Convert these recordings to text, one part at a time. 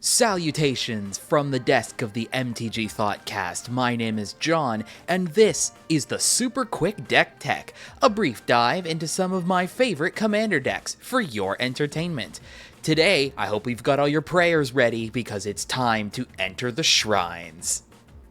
Salutations from the desk of the MTG Thoughtcast. My name is John, and this is the Super Quick Deck Tech, a brief dive into some of my favorite Commander decks for your entertainment. Today, I hope we've got all your prayers ready because it's time to enter the shrines.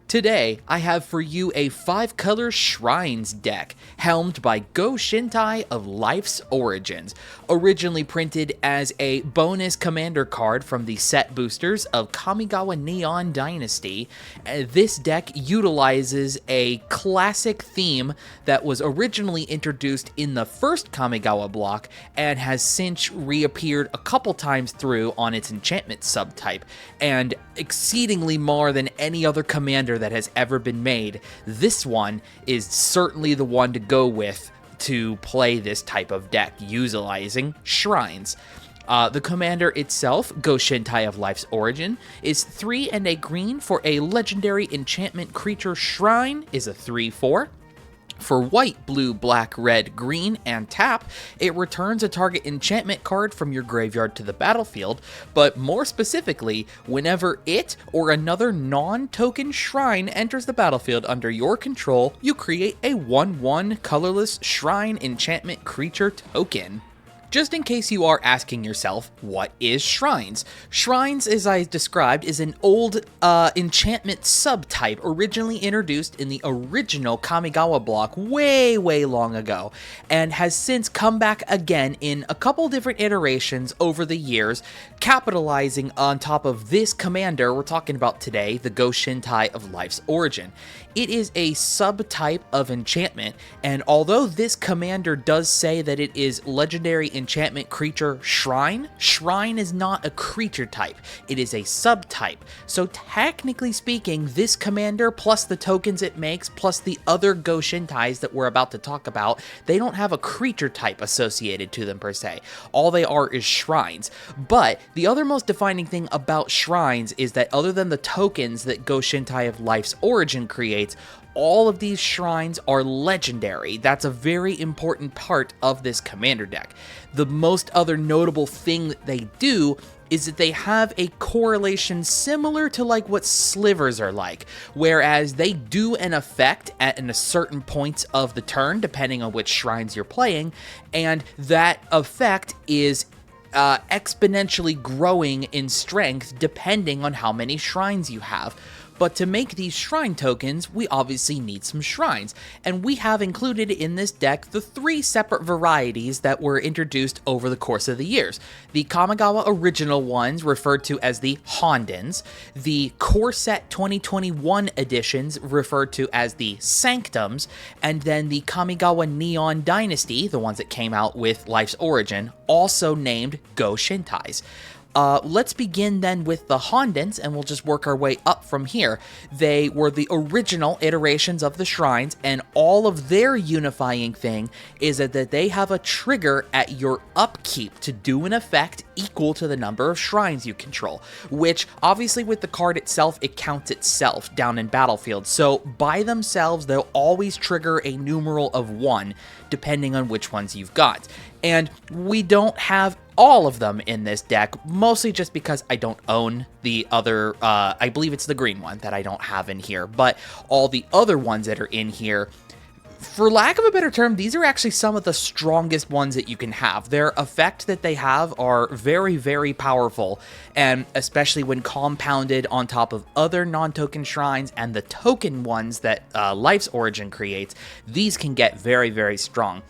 Today, I have for you a 5-color Shrines deck, helmed by Go-Shintai of Life's Origins, originally printed as a bonus commander card from the set boosters of Kamigawa Neon Dynasty. This deck utilizes a classic theme that was originally introduced in the first Kamigawa block and has since reappeared a couple times through on its Enchantments subtype, and exceedingly more than any other commander that has ever been made, this one is certainly the one to go with to play this type of deck, utilizing Shrines. The commander itself, Go-Shintai of Life's Origin, is 3 and a green for a legendary enchantment creature Shrine, is a 3/4. For white, blue, black, red, green, and tap, it returns a target enchantment card from your graveyard to the battlefield, but more specifically, whenever it or another non-token shrine enters the battlefield under your control, you create a 1/1 colorless shrine enchantment creature token. Just in case you are asking yourself, what is Shrines? Shrines, as I described, is an old enchantment subtype originally introduced in the original Kamigawa block way long ago, and has since come back again in a couple different iterations over the years, capitalizing on top of this commander we're talking about today, the Go-Shintai of Life's Origin. It is a subtype of enchantment, and although this commander does say that it is legendary enchantment creature Shrine, Shrine is not a creature type, it is a subtype. So technically speaking, this commander plus the tokens it makes, plus the other Go-Shintais that we're about to talk about, they don't have a creature type associated to them per se. All they are is Shrines. But the other most defining thing about Shrines is that other than the tokens that Go-Shintai of Life's Origin creates, all of these shrines are legendary. That's a very important part of this commander deck. The most other notable thing that they do is that they have a correlation similar to like what slivers are like, whereas they do an effect at a certain points of the turn, depending on which shrines you're playing, and that effect is exponentially growing in strength depending on how many shrines you have. But to make these shrine tokens, we obviously need some shrines, and we have included in this deck the 3 separate varieties that were introduced over the course of the years. The Kamigawa original ones, referred to as the Hondens, the Core Set 2021 editions, referred to as the Sanctums, and then the Kamigawa Neon Dynasty, the ones that came out with Life's Origin, also named Go-Shintais. Let's begin then with the Hondens, and we'll just work our way up from here. They were the original iterations of the Shrines, and all of their unifying thing is that they have a trigger at your upkeep to do an effect equal to the number of shrines you control, which obviously with the card itself, it counts itself down in Battlefield. So by themselves, they'll always trigger a numeral of 1, depending on which ones you've got. And we don't have all of them in this deck, mostly just because I don't own the other, I believe it's the green one that I don't have in here, but all the other ones that are in here, for lack of a better term, these are actually some of the strongest ones that you can have. Their effect that they have are very powerful, and especially when compounded on top of other non-token shrines and the token ones that Life's Origin creates, these can get very strong.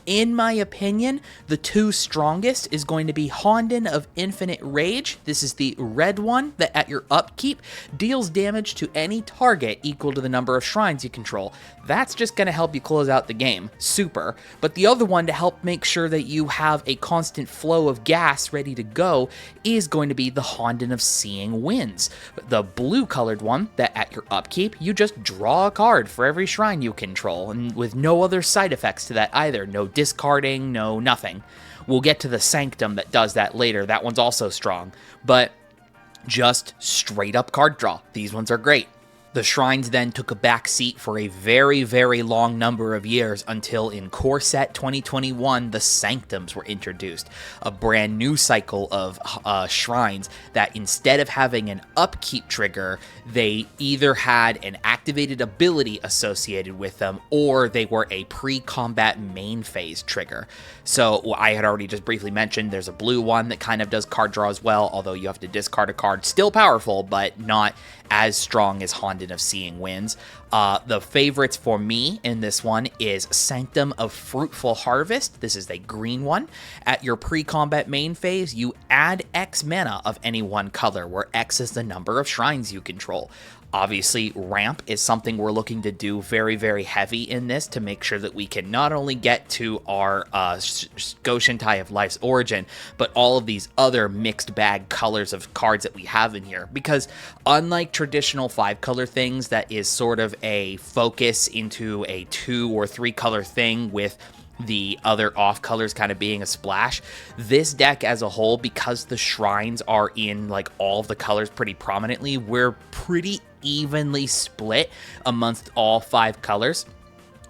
In my opinion, the 2 strongest is going to be Honden of Infinite Rage. This is the red one that at your upkeep deals damage to any target equal to the number of shrines you control. That's just going to help you close out the game. Super. But the other one to help make sure that you have a constant flow of gas ready to go is going to be the Honden of Seeing Winds. The blue colored one that at your upkeep, you just draw a card for every shrine you control, and with no other side effects to that either. No discarding, no nothing. We'll get to the Sanctum that does that later. That one's also strong, but just straight up card draw. These ones are great. The shrines then took a back seat for a very, very long number of years until in Core Set 2021, the Sanctums were introduced, a brand new cycle of shrines that instead of having an upkeep trigger, they either had an activated ability associated with them or they were a pre-combat main phase trigger. So I had already just briefly mentioned there's a blue one that kind of does card draw as well, although you have to discard a card. Still powerful, but not as strong as Honden of Seeing Winds. The favorites for me in this one is Sanctum of Fruitful Harvest. This is a green one. At your pre-combat main phase, you add X mana of any one color, where X is the number of shrines you control. Obviously, ramp is something we're looking to do very, very heavy in this to make sure that we can not only get to our Go-Shintai of Life's Origin, but all of these other mixed bag colors of cards that we have in here. Because unlike traditional 5-color things that is sort of a focus into a 2 or 3 color thing with the other off colors kind of being a splash, this deck as a whole, because the shrines are in like all of the colors pretty prominently, we're pretty evenly split amongst all 5 colors.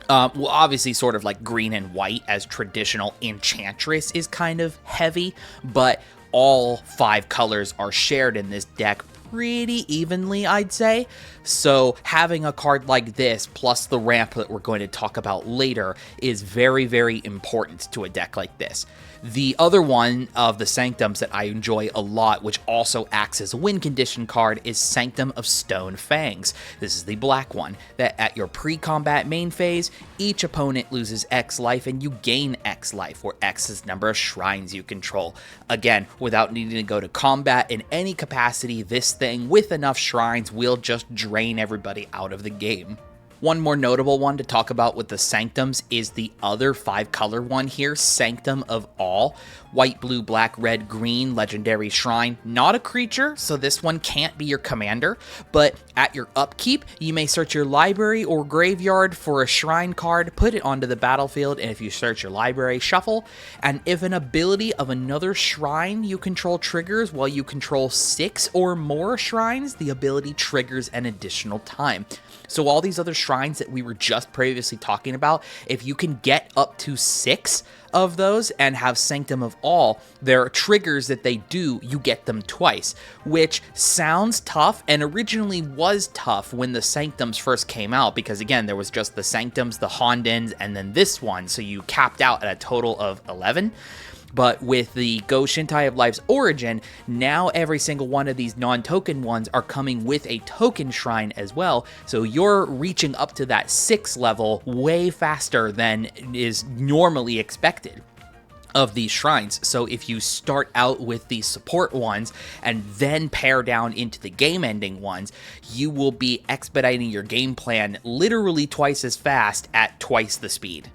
Well, obviously sort of like green and white as traditional Enchantress is kind of heavy, but all 5 colors are shared in this deck pretty evenly, I'd say. So having a card like this, plus the ramp that we're going to talk about later, is very, very important to a deck like this. The other one of the Sanctums that I enjoy a lot, which also acts as a win condition card, is Sanctum of Stone Fangs. This is the black one, that at your pre-combat main phase, each opponent loses X life and you gain X life, where X is the number of shrines you control. Again, without needing to go to combat in any capacity, this thing with enough shrines will just drain everybody out of the game. One more notable one to talk about with the Sanctums is the other 5-color one here, Sanctum of All. White, blue, black, red, green, legendary shrine. Not a creature, so this one can't be your commander, but at your upkeep, you may search your library or graveyard for a shrine card, put it onto the battlefield, and if you search your library, shuffle. And if an ability of another shrine you control triggers while you control 6 or more shrines, the ability triggers an additional time. So all these other shrines that we were just previously talking about, if you can get up to 6 of those and have Sanctum of All, there are triggers that they do, you get them twice, which sounds tough and originally was tough when the Sanctums first came out, because again, there was just the Sanctums, the Hondens, and then this one, so you capped out at a total of 11. But with the Go-Shintai of Life's Origin, now every single one of these non-token ones are coming with a token shrine as well, so you're reaching up to that 6 level way faster than is normally expected of these shrines. So if you start out with the support ones and then pare down into the game-ending ones, you will be expediting your game plan literally twice as fast at twice the speed.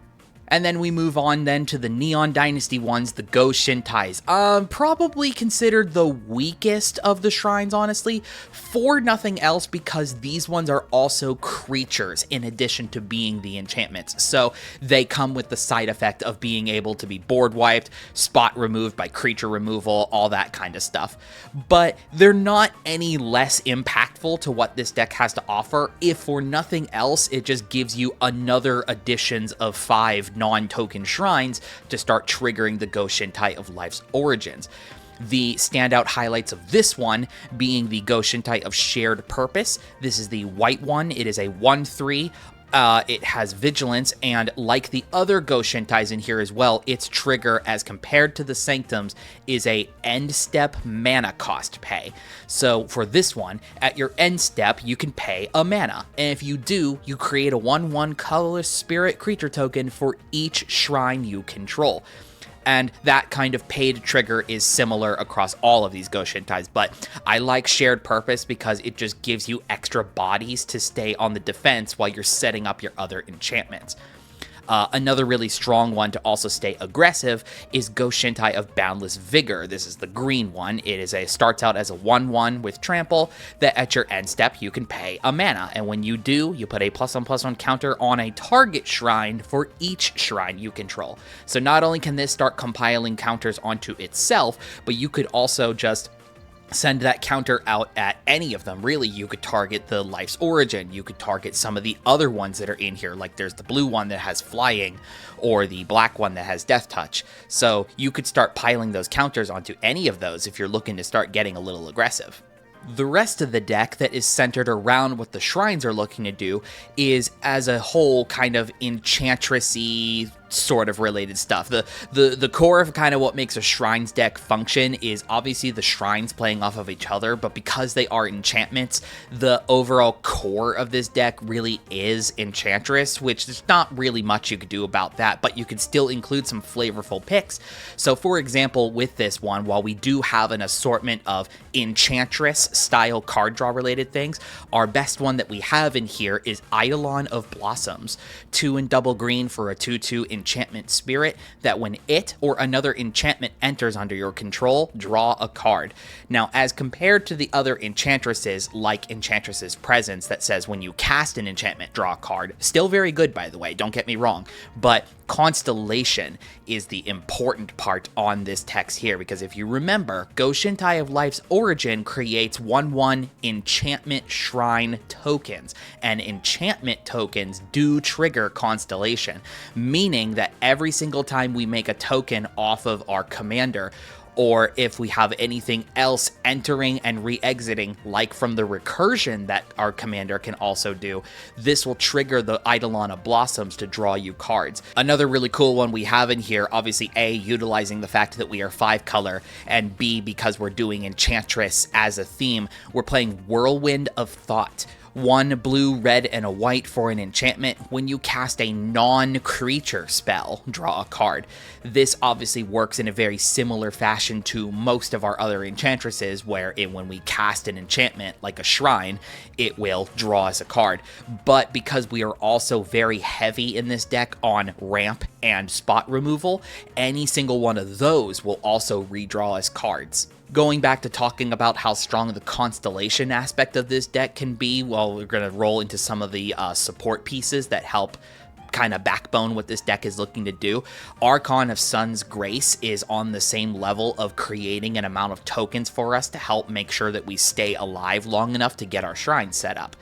And then we move on then to the Neon Dynasty ones, the Go-Shintais. Probably considered the weakest of the shrines, honestly, for nothing else because these ones are also creatures in addition to being the enchantments. So they come with the side effect of being able to be board wiped, spot removed by creature removal, all that kind of stuff. But they're not any less impactful to what this deck has to offer. If for nothing else, it just gives you another additions of 5 non-token shrines to start triggering the Go-Shintai of Life's Origins. The standout highlights of this one being the Go-Shintai of Shared Purpose. This is the white one. It is a 1/3. It has vigilance, and like the other Go-Shintais in here as well, its trigger, as compared to the Sanctums, is a end step mana cost pay. So for this one, at your end step, you can pay a mana, and if you do, you create a 1/1 colorless spirit creature token for each shrine you control. And that kind of paid trigger is similar across all of these Go-Shintais, but I like Shared Purpose because it just gives you extra bodies to stay on the defense while you're setting up your other enchantments. Another really strong one to also stay aggressive is Go-Shintai of Boundless Vigor. This is the green one. It starts out as a 1/1 with trample that at your end step you can pay a mana, and when you do, you put a +1/+1 counter on a target shrine for each shrine you control. So not only can this start compiling counters onto itself, but you could also just send that counter out at any of them. Really, you could target the Life's Origin, you could target some of the other ones that are in here, like there's the blue one that has flying, or the black one that has death touch. So you could start piling those counters onto any of those if you're looking to start getting a little aggressive. The rest of the deck that is centered around what the shrines are looking to do is, as a whole, kind of enchantress-y sort of related stuff. The core of kind of what makes a shrines deck function is obviously the shrines playing off of each other, but because they are enchantments, the overall core of this deck really is enchantress, which there's not really much you could do about that, but you can still include some flavorful picks. So for example, with this one, while we do have an assortment of enchantress style card draw related things, our best one that we have in here is Eidolon of Blossoms, 2 and double green for a 2/2 enchantment spirit that when it or another enchantment enters under your control, draw a card. Now, as compared to the other enchantresses, like Enchantress's Presence that says when you cast an enchantment, draw a card, still very good by the way, don't get me wrong, but Constellation is the important part on this text here, because if you remember, Go-Shintai of Life's Origin creates 1/1 enchantment shrine tokens, and enchantment tokens do trigger Constellation, meaning that every single time we make a token off of our commander, or if we have anything else entering and re-exiting, like from the recursion that our commander can also do, this will trigger the Eidolon of Blossoms to draw you cards. Another really cool one we have in here, obviously A, utilizing the fact that we are 5 color, and B, because we're doing Enchantress as a theme, we're playing Whirlwind of Thought. 1 blue, red, and a white for an enchantment. When you cast a non-creature spell, draw a card. This obviously works in a very similar fashion to most of our other enchantresses, where when we cast an enchantment, like a shrine, it will draw us a card. But because we are also very heavy in this deck on ramp and spot removal, any single one of those will also redraw us cards. Going back to talking about how strong the constellation aspect of this deck can be, well, we're going to roll into some of the support pieces that help kind of backbone what this deck is looking to do. Archon of Sun's Grace is on the same level of creating an amount of tokens for us to help make sure that we stay alive long enough to get our shrine set up.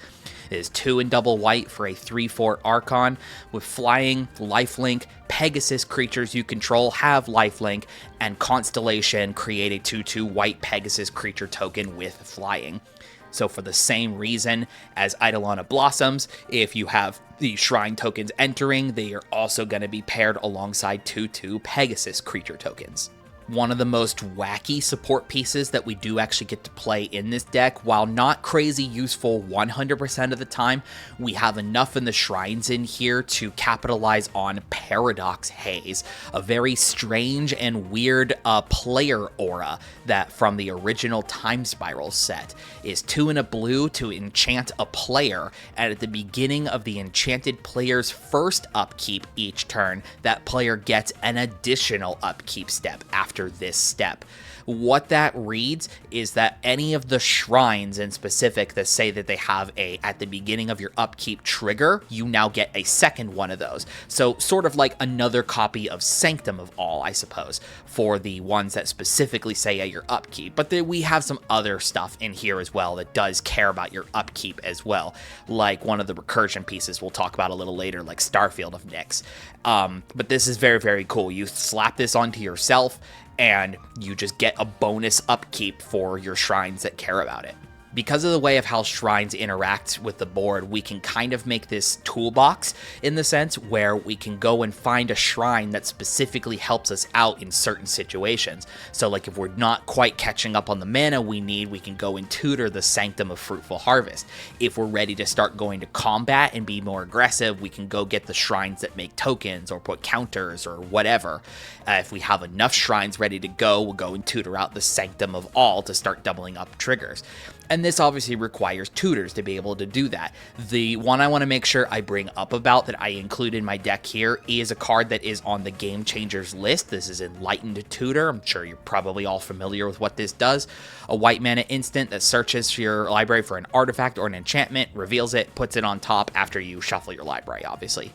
It is 2 and double white for a 3/4 Archon with flying, lifelink, Pegasus creatures you control have lifelink, and Constellation create a 2/2 white Pegasus creature token with flying. So for the same reason as Eidolon of Blossoms, if you have the shrine tokens entering, they are also going to be paired alongside 2/2 Pegasus creature tokens. One of the most wacky support pieces that we do actually get to play in this deck, while not crazy useful 100% of the time, we have enough in the shrines in here to capitalize on Paradox Haze, a very strange and weird player aura that from the original Time Spiral set is 2 and a blue to enchant a player, and at the beginning of the enchanted player's first upkeep each turn, that player gets an additional upkeep step after this step. What that reads is that any of the shrines in specific that say that they have a at the beginning of your upkeep trigger, you now get a second one of those. So sort of like another copy of Sanctum of All, I suppose, for the ones that specifically say at your upkeep. But we have some other stuff in here as well that does care about your upkeep as well, like one of the recursion pieces we'll talk about a little later, like Starfield of Nyx. But this is very, very cool. You slap this onto yourself, and you just get a bonus upkeep for your shrines that care about it. Because of the way of how shrines interact with the board, we can kind of make this toolbox in the sense where we can go and find a shrine that specifically helps us out in certain situations. So like if we're not quite catching up on the mana we need, we can go and tutor the Sanctum of Fruitful Harvest. If we're ready to start going to combat and be more aggressive, we can go get the shrines that make tokens or put counters or whatever. If we have enough shrines ready to go, we'll go and tutor out the Sanctum of All to start doubling up triggers. And this obviously requires tutors to be able to do that. The one I want to make sure I bring up about that I include in my deck here is a card that is on the Game Changers list. This is Enlightened Tutor. I'm sure you're probably all familiar with what this does. A white mana instant that searches your library for an artifact or an enchantment, reveals it, puts it on top after you shuffle your library, obviously.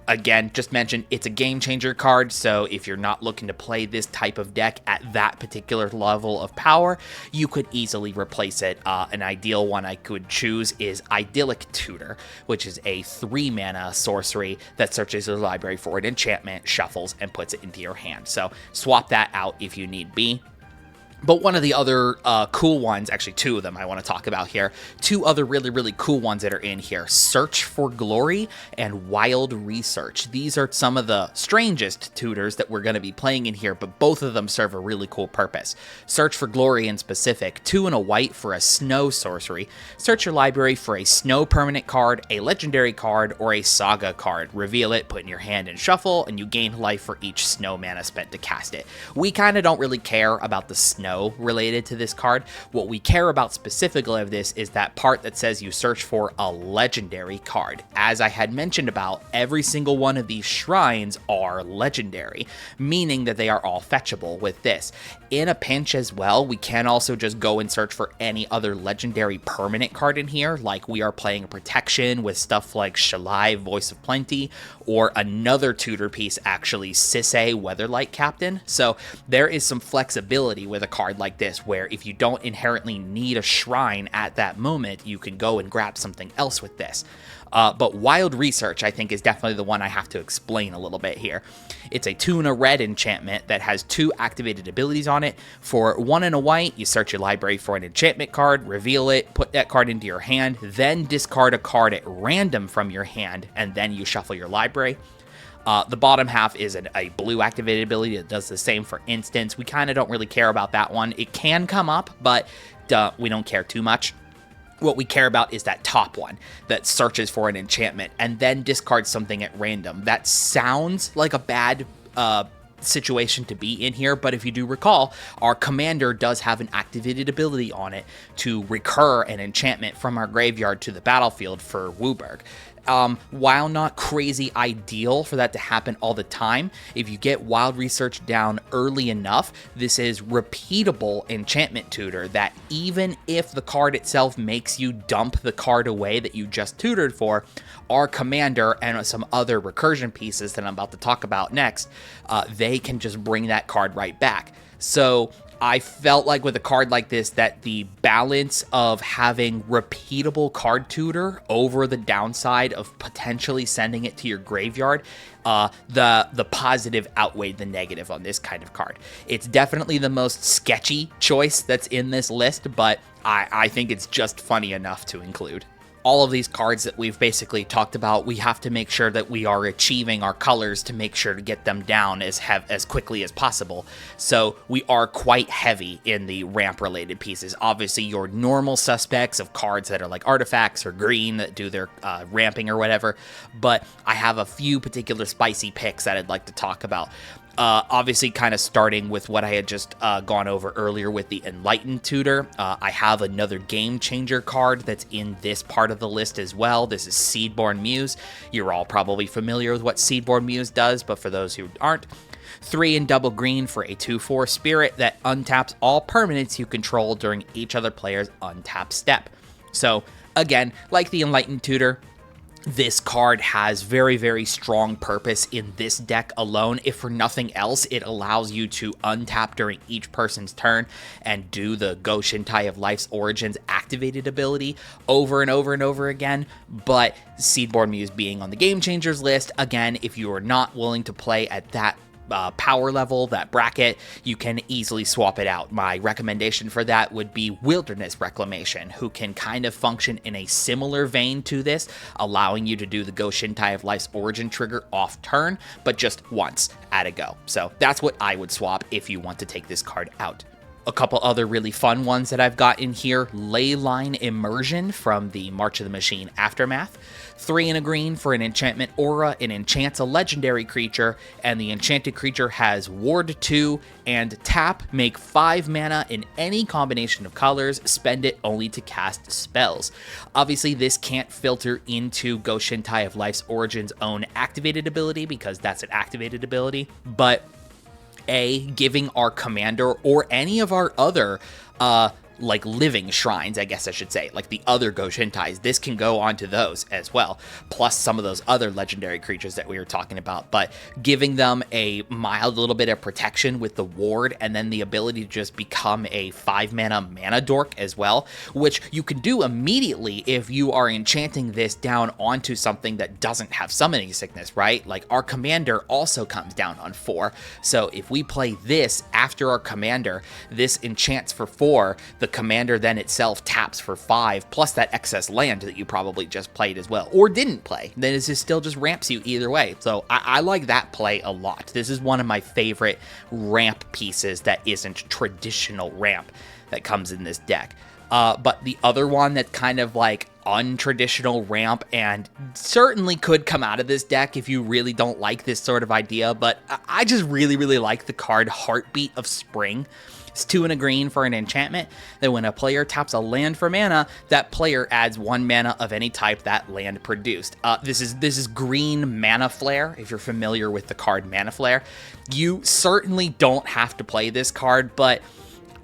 Again, just mentioned, it's a game changer card, so if you're not looking to play this type of deck at that particular level of power, you could easily replace it. An ideal one I could choose is Idyllic Tutor, which is a 3-mana sorcery that searches your library for an enchantment, shuffles, and puts it into your hand. So swap that out if you need be. But one of the other cool ones, actually 2 of them I want to talk about here, 2 other really, really cool ones that are in here, Search for Glory and Wild Research. These are some of the strangest tutors that we're going to be playing in here, but both of them serve a really cool purpose. Search for Glory in specific, 2 and a white for a snow sorcery. Search your library for a snow permanent card, a legendary card, or a saga card. Reveal it, put in your hand and shuffle, and you gain life for each snow mana spent to cast it. We kind of don't really care about the snow related to this card. What we care about specifically of this is that part that says you search for a legendary card. As I had mentioned about, every single one of these shrines are legendary, meaning that they are all fetchable with this. In a pinch as well, we can also just go and search for any other legendary permanent card in here, like we are playing protection with stuff like Shalai, Voice of Plenty, or another tutor piece, actually, Sisay, Weatherlight Captain. So there is some flexibility with a card like this, where if you don't inherently need a shrine at that moment, you can go and grab something else with this. But Wild Research, I think, is definitely the one I have to explain a little bit here. It's a 2 and a red enchantment that has 2 activated abilities on it. For 1 and a white, you search your library for an enchantment card, reveal it, put that card into your hand, then discard a card at random from your hand, and then you shuffle your library. The bottom half is a blue activated ability that does the same for instants. We kind of don't really care about that one. It can come up, but we don't care too much. What we care about is that top one that searches for an enchantment and then discards something at random. That sounds like a bad situation to be in here, but if you do recall, our commander does have an activated ability on it to recur an enchantment from our graveyard to the battlefield for Wooburg. While not crazy ideal for that to happen all the time, if you get Wild Research down early enough, this is repeatable enchantment tutor that even if the card itself makes you dump the card away that you just tutored for, our commander and some other recursion pieces that I'm about to talk about next, they can just bring that card right back. So I felt like with a card like this that the balance of having repeatable card tutor over the downside of potentially sending it to your graveyard, the positive outweighed the negative on this kind of card. It's definitely the most sketchy choice that's in this list, but I think it's just funny enough to include. All of these cards that we've basically talked about, we have to make sure that we are achieving our colors to make sure to get them down as quickly as possible. So we are quite heavy in the ramp related pieces. Obviously your normal suspects of cards that are like artifacts or green that do their ramping or whatever, but I have a few particular spicy picks that I'd like to talk about. Obviously kind of starting with what I had just gone over earlier with the Enlightened Tutor. I have another Game Changer card that's in this part of the list as well. This is Seedborn Muse. You're all probably familiar with what Seedborn Muse does, but for those who aren't, 3 and double green for a 2/4 spirit that untaps all permanents you control during each other player's untap step. So again, like the Enlightened Tutor, this card has very, very strong purpose in this deck alone. If for nothing else, it allows you to untap during each person's turn and do the Go-Shintai of Life's Origins activated ability over and over and over again. But Seedborn Muse being on the Game Changers list, again, if you are not willing to play at that power level, that bracket, you can easily swap it out. My recommendation for that would be Wilderness Reclamation, who can kind of function in a similar vein to this, allowing you to do the Go-Shintai of Life's Origin trigger off turn, but just once at a go. So that's what I would swap if you want to take this card out. A couple other really fun ones that I've got in here, Leyline Immersion from the March of the Machine Aftermath. 3 and a green for an enchantment aura. It enchants a legendary creature, and the enchanted creature has Ward 2 and tap, make 5 mana in any combination of colors, spend it only to cast spells. Obviously, this can't filter into Go-Shintai of Life's Origin's own activated ability, because that's an activated ability, but giving our commander or any of our other like living shrines, I guess I should say, like the other Go-Shintais. This can go onto those as well, plus some of those other legendary creatures that we were talking about, but giving them a mild little bit of protection with the ward, and then the ability to just become a 5-mana dork as well, which you can do immediately if you are enchanting this down onto something that doesn't have summoning sickness, right? Like our commander also comes down on 4, so if we play this after our commander, this enchants for 4, the commander then itself taps for 5, plus that excess land that you probably just played as well, or didn't play, then it still just ramps you either way. So I like that play a lot. This is one of my favorite ramp pieces that isn't traditional ramp that comes in this deck. But the other one that's kind of like untraditional ramp and certainly could come out of this deck if you really don't like this sort of idea, but I just really, really like the card Heartbeat of Spring. It's 2 and a green for an enchantment that when a player taps a land for mana, that player adds 1 mana of any type that land produced. This is green Mana Flare, if you're familiar with the card Mana Flare. You certainly don't have to play this card, but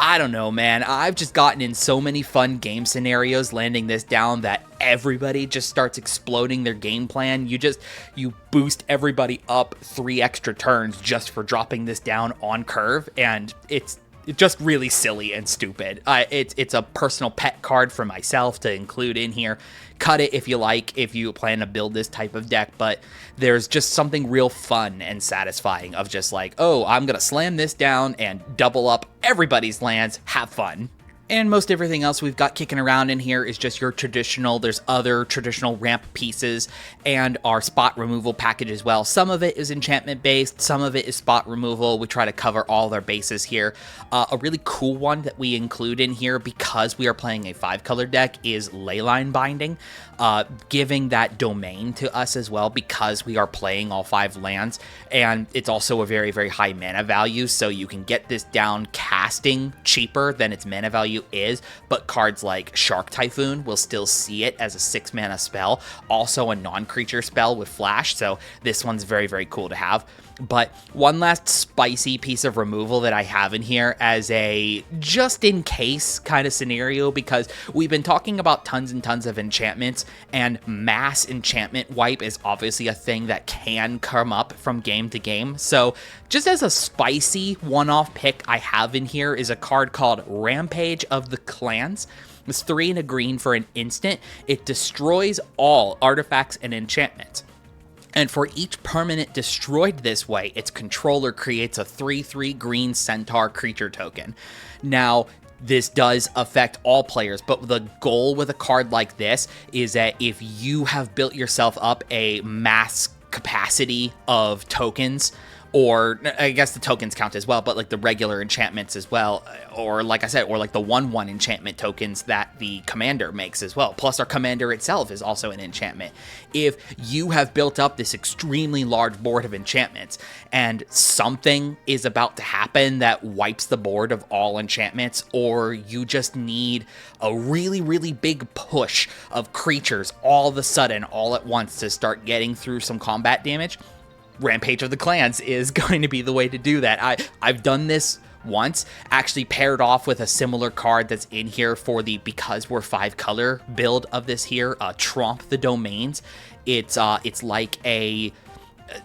I don't know, man. I've just gotten in so many fun game scenarios landing this down that everybody just starts exploding their game plan. You boost everybody up 3 extra turns just for dropping this down on curve, and it's just really silly and stupid. It's a personal pet card for myself to include in here. Cut it if you like, if you plan to build this type of deck, but there's just something real fun and satisfying of just like, oh, I'm gonna slam this down and double up everybody's lands, have fun. And most everything else we've got kicking around in here is just your traditional, there's other traditional ramp pieces and our spot removal package as well. Some of it is enchantment based, some of it is spot removal. We try to cover all their bases here. A really cool one that we include in here because we are playing a 5-color deck is Leyline Binding, giving that domain to us as well because we are playing all 5 lands, and it's also a very, very high mana value, so you can get this down casting cheaper than its mana value is, but cards like Shark Typhoon will still see it as a 6-mana spell, also a non-creature spell with flash, so this one's very, very cool to have. But one last spicy piece of removal that I have in here as a just-in-case kind of scenario, because we've been talking about tons and tons of enchantments, and mass enchantment wipe is obviously a thing that can come up from game to game. So just as a spicy one-off pick I have in here is a card called Rampage of the Clans. It's 3 and a green for an instant. It destroys all artifacts and enchantments. And for each permanent destroyed this way, its controller creates a 3/3 green centaur creature token. Now, this does affect all players, but the goal with a card like this is that if you have built yourself up a mass capacity of tokens, or I guess the tokens count as well, but like the regular enchantments as well, or like I said, or like the 1/1 enchantment tokens that the commander makes as well. Plus our commander itself is also an enchantment. If you have built up this extremely large board of enchantments and something is about to happen that wipes the board of all enchantments, or you just need a really, really big push of creatures all of a sudden, all at once to start getting through some combat damage, Rampage of the Clans is going to be the way to do that. I've done this once, actually paired off with a similar card that's in here for the because we're 5-color build of this here, Tromp the Domains. It's like a,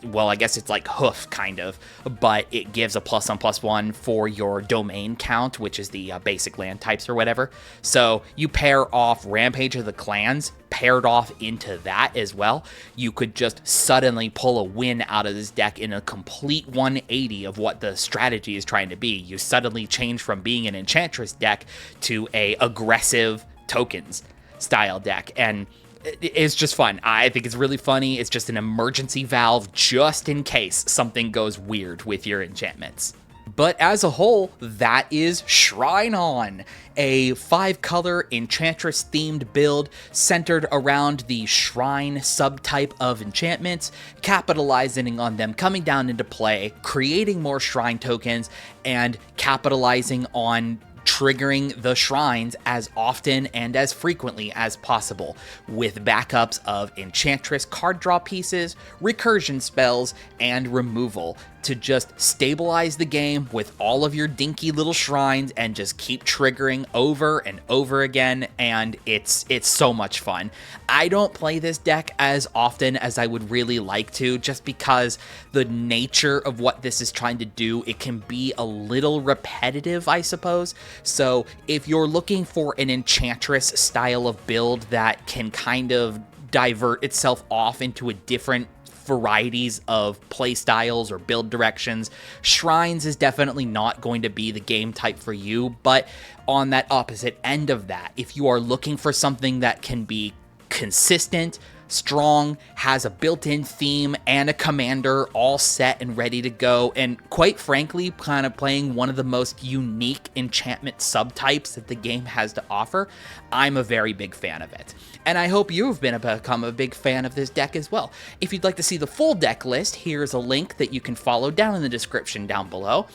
well, I guess it's like Hoof, kind of, but it gives a +1/+1 for your domain count, which is the basic land types or whatever. So you pair off Rampage of the Clans, paired off into that as well. You could just suddenly pull a win out of this deck in a complete 180 of what the strategy is trying to be. You suddenly change from being an Enchantress deck to a aggressive tokens style deck, and it's just fun. I think it's really funny. It's just an emergency valve just in case something goes weird with your enchantments. But as a whole, that is Shrine On, a 5-color Enchantress-themed build centered around the Shrine subtype of enchantments, capitalizing on them coming down into play, creating more Shrine tokens, and capitalizing on triggering the shrines as often and as frequently as possible, with backups of Enchantress card draw pieces, recursion spells, and removal to just stabilize the game with all of your dinky little shrines and just keep triggering over and over again, and it's so much fun. I don't play this deck as often as I would really like to, just because the nature of what this is trying to do, it can be a little repetitive, I suppose. So if you're looking for an Enchantress style of build that can kind of divert itself off into a different varieties of play styles or build directions, Shrines is definitely not going to be the game type for you. But on that opposite end of that, if you are looking for something that can be consistent, strong, has a built-in theme and a commander all set and ready to go, and quite frankly, kind of playing one of the most unique enchantment subtypes that the game has to offer, I'm a very big fan of it. And I hope you've become a big fan of this deck as well. If you'd like to see the full deck list, here's a link that you can follow down in the description down below.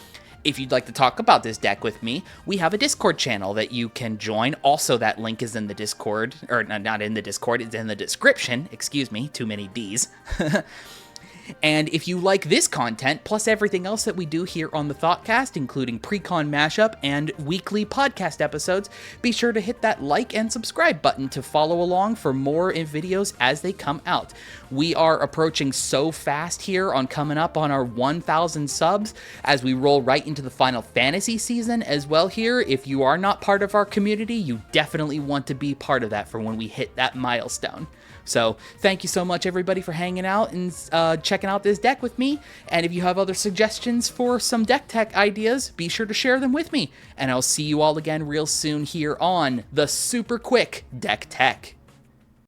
If you'd like to talk about this deck with me, we have a Discord channel that you can join. Also, that link is in the Discord, or not in the Discord, it's in the description. Excuse me, too many Ds. And if you like this content, plus everything else that we do here on the Thoughtcast, including pre-con mashup and weekly podcast episodes, be sure to hit that like and subscribe button to follow along for more videos as they come out. We are approaching so fast here on coming up on our 1,000 subs as we roll right into the Final Fantasy season as well here. If you are not part of our community, you definitely want to be part of that for when we hit that milestone. So thank you so much, everybody, for hanging out and checking out this deck with me. And if you have other suggestions for some deck tech ideas, be sure to share them with me. And I'll see you all again real soon here on the Super Quick Deck Tech.